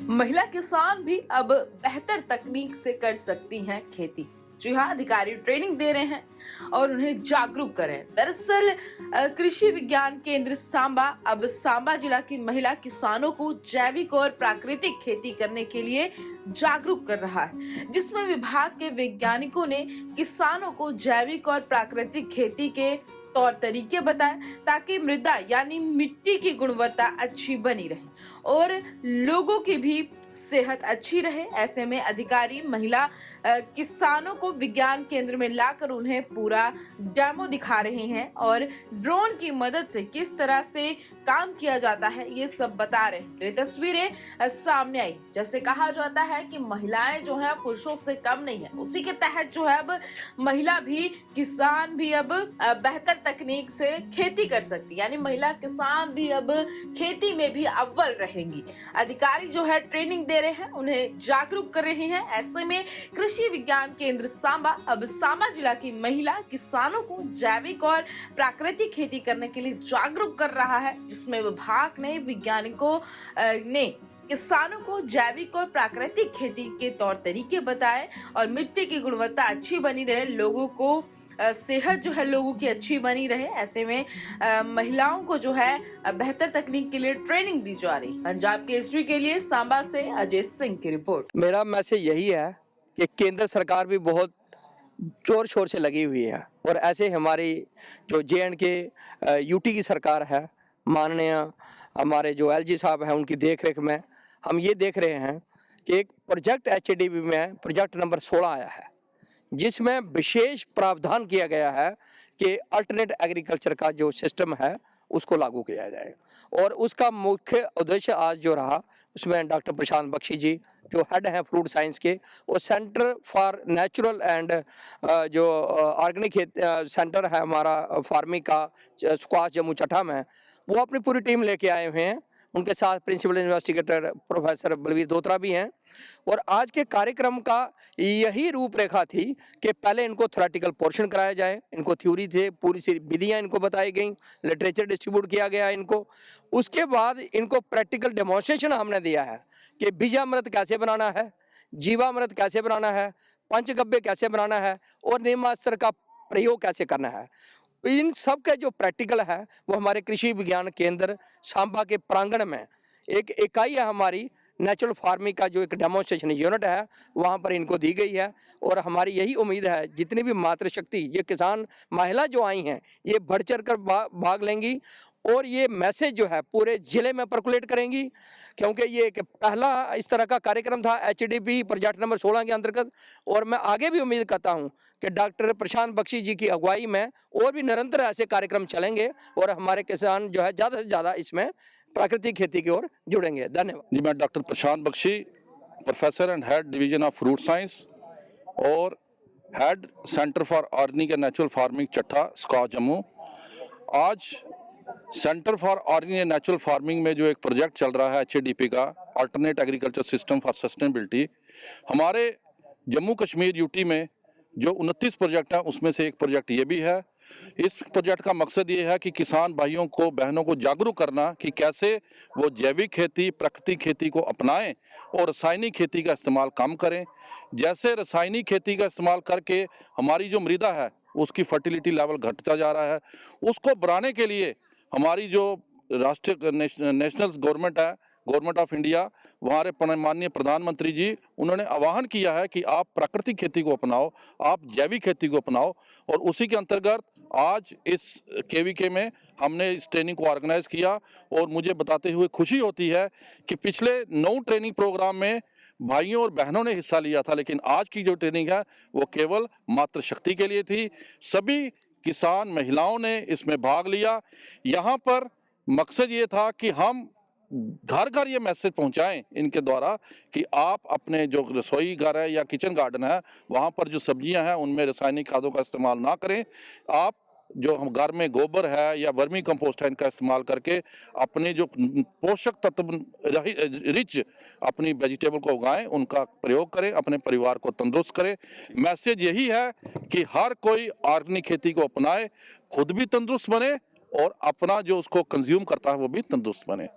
महिला किसान भी अब बेहतर तकनीक से कर सकती हैं खेती। जी हाँ, अधिकारी ट्रेनिंग दे रहे हैं और उन्हें जागरूक कर रहे हैं। दरअसल कृषि विज्ञान केंद्र सांबा अब सांबा जिला की महिला किसानों को जैविक और प्राकृतिक खेती करने के लिए जागरूक कर रहा है, जिसमें विभाग के वैज्ञानिकों ने किसानों को जैविक और प्राकृतिक खेती के तौर तरीके बताए ताकि मृदा यानी मिट्टी की गुणवत्ता अच्छी बनी रहे और लोगों की भी सेहत अच्छी रहे। ऐसे में अधिकारी महिला किसानों को विज्ञान केंद्र में लाकर उन्हें पूरा डेमो दिखा रहे हैं और ड्रोन की मदद से किस तरह से काम किया जाता है ये सब बता रहे हैं। तो ये तस्वीरें सामने आई। जैसे कहा जाता है कि महिलाएं जो है पुरुषों से कम नहीं है, उसी के तहत जो है अब महिला भी किसान भी अब बेहतर तकनीक से खेती कर सकती, यानी महिला किसान भी अब खेती में भी अव्वल रहेंगी। अधिकारी जो है ट्रेनिंग दे रहे हैं, उन्हें जागरूक कर रहे हैं। ऐसे में कृषि विज्ञान केंद्र सांबा अब सांबा जिला की महिला किसानों को जैविक और प्राकृतिक खेती करने के लिए जागरूक कर रहा है, जिसमें विभाग ने वैज्ञानिकों ने किसानों को जैविक और प्राकृतिक खेती के तौर तरीके बताए और मिट्टी की गुणवत्ता अच्छी बनी रहे, लोगों को सेहत जो है लोगों की अच्छी बनी रहे। ऐसे में महिलाओं को जो है बेहतर तकनीक के लिए ट्रेनिंग दी जा रही। पंजाब केसरी के लिए सांबा से अजय सिंह की रिपोर्ट। मेरा मैसेज यही है कि केंद्र सरकार भी बहुत जोर शोर से लगी हुई है और ऐसे हमारी जो JNK यूटी की सरकार है, माननीय हमारे जो LG साहब हैं, उनकी देखरेख में हम ये देख रहे हैं कि एक प्रोजेक्ट HDB में प्रोजेक्ट नंबर 16 आया है, जिसमें विशेष प्रावधान किया गया है कि अल्टरनेट एग्रीकल्चर का जो सिस्टम है उसको लागू किया जाएगा। और उसका मुख्य उद्देश्य आज जो रहा उसमें डॉक्टर प्रशांत बख्शी जी जो हेड हैं फ्रूट साइंस के, और सेंटर फॉर नेचुरल एंड जो ऑर्गेनिक सेंटर है हमारा फार्मिंग का स्क्वाश जम्मू चट्टा में, वो अपनी पूरी टीम लेके आए हुए हैं। उनके साथ प्रिंसिपल इन्वेस्टिगेटर प्रोफेसर बलवीर दोत्रा भी हैं। और आज के कार्यक्रम का यही रूपरेखा थी कि पहले इनको थ्योरेटिकल पोर्शन कराया जाए, इनको थ्योरी थे, पूरी सी विधियाँ इनको बताई गई, लिटरेचर डिस्ट्रीब्यूट किया गया इनको। उसके बाद इनको प्रैक्टिकल डेमोन्स्ट्रेशन हमने दिया है कि बीजामृत कैसे बनाना है, जीवामृत कैसे बनाना है, पंचगव्य कैसे बनाना है और नीमास्त्र का प्रयोग कैसे करना है। इन सब का जो प्रैक्टिकल है वो हमारे कृषि विज्ञान केंद्र सांबा के प्रांगण में एक इकाई है हमारी नेचुरल फार्मिंग का जो एक डेमोन्स्ट्रेशन यूनिट है, वहाँ पर इनको दी गई है। और हमारी यही उम्मीद है जितनी भी मातृशक्ति ये किसान महिला जो आई हैं ये बढ़ चढ़ कर भाग लेंगी और ये मैसेज जो है पूरे ज़िले में पर्कुलेट करेंगी, क्योंकि ये एक पहला इस तरह का कार्यक्रम था HDB प्रोजेक्ट नंबर 16 के अंतर्गत। और मैं आगे भी उम्मीद करता हूं कि डॉक्टर प्रशांत बख्शी जी की अगुवाई में और भी निरंतर ऐसे कार्यक्रम चलेंगे और हमारे किसान जो है ज़्यादा से ज़्यादा इसमें प्राकृतिक खेती की ओर जुड़ेंगे। धन्यवाद जी, मैं doctor Prashant Bakshi, professor and head division of fruit science और head centre for organic and natural farming Chatha SKUAST Jammu. आज centre for organic and natural farming में जो एक प्रोजेक्ट चल रहा है HDP का, alternate agriculture system for sustainability, हमारे जम्मू कश्मीर यूटी में जो 29 प्रोजेक्ट हैं उसमें से एक प्रोजेक्ट ये भी है। इस प्रोजेक्ट का मकसद ये है कि किसान भाइयों को बहनों को जागरूक करना कि कैसे वो जैविक खेती प्राकृतिक खेती को अपनाएं और रासायनिक खेती का इस्तेमाल कम करें। जैसे रासायनिक खेती का इस्तेमाल करके हमारी जो मृदा है उसकी फर्टिलिटी लेवल घटता जा रहा है, उसको बढ़ाने के लिए हमारी जो राष्ट्रीय नेशनल गवर्नमेंट है, गवर्नमेंट ऑफ इंडिया, हमारे माननीय प्रधानमंत्री जी, उन्होंने आह्वान किया है कि आप प्राकृतिक खेती को अपनाओ, आप जैविक खेती को अपनाओ। और उसी के अंतर्गत आज इस KVK में हमने इस ट्रेनिंग को ऑर्गेनाइज किया और मुझे बताते हुए खुशी होती है कि पिछले 9 ट्रेनिंग प्रोग्राम में भाइयों और बहनों ने हिस्सा लिया था, लेकिन आज की जो ट्रेनिंग है वो केवल मातृशक्ति के लिए थी। सभी किसान महिलाओं ने इसमें भाग लिया। यहाँ पर मकसद ये था कि हम घर घर ये मैसेज पहुंचाएं इनके द्वारा कि आप अपने जो रसोई घर है या किचन गार्डन है वहाँ पर जो सब्जियां हैं उनमें रासायनिक खादों का इस्तेमाल ना करें। आप जो हम घर में गोबर है या वर्मी कंपोस्ट है इनका इस्तेमाल करके अपने जो पोषक तत्व रिच अपनी वेजिटेबल को उगाएं, उनका प्रयोग करें, अपने परिवार को तंदुरुस्त करें। मैसेज यही है कि हर कोई ऑर्गेनिक खेती को अपनाए, खुद भी तंदुरुस्त बने और अपना जो उसको कंज्यूम करता है वो भी तंदुरुस्त बने।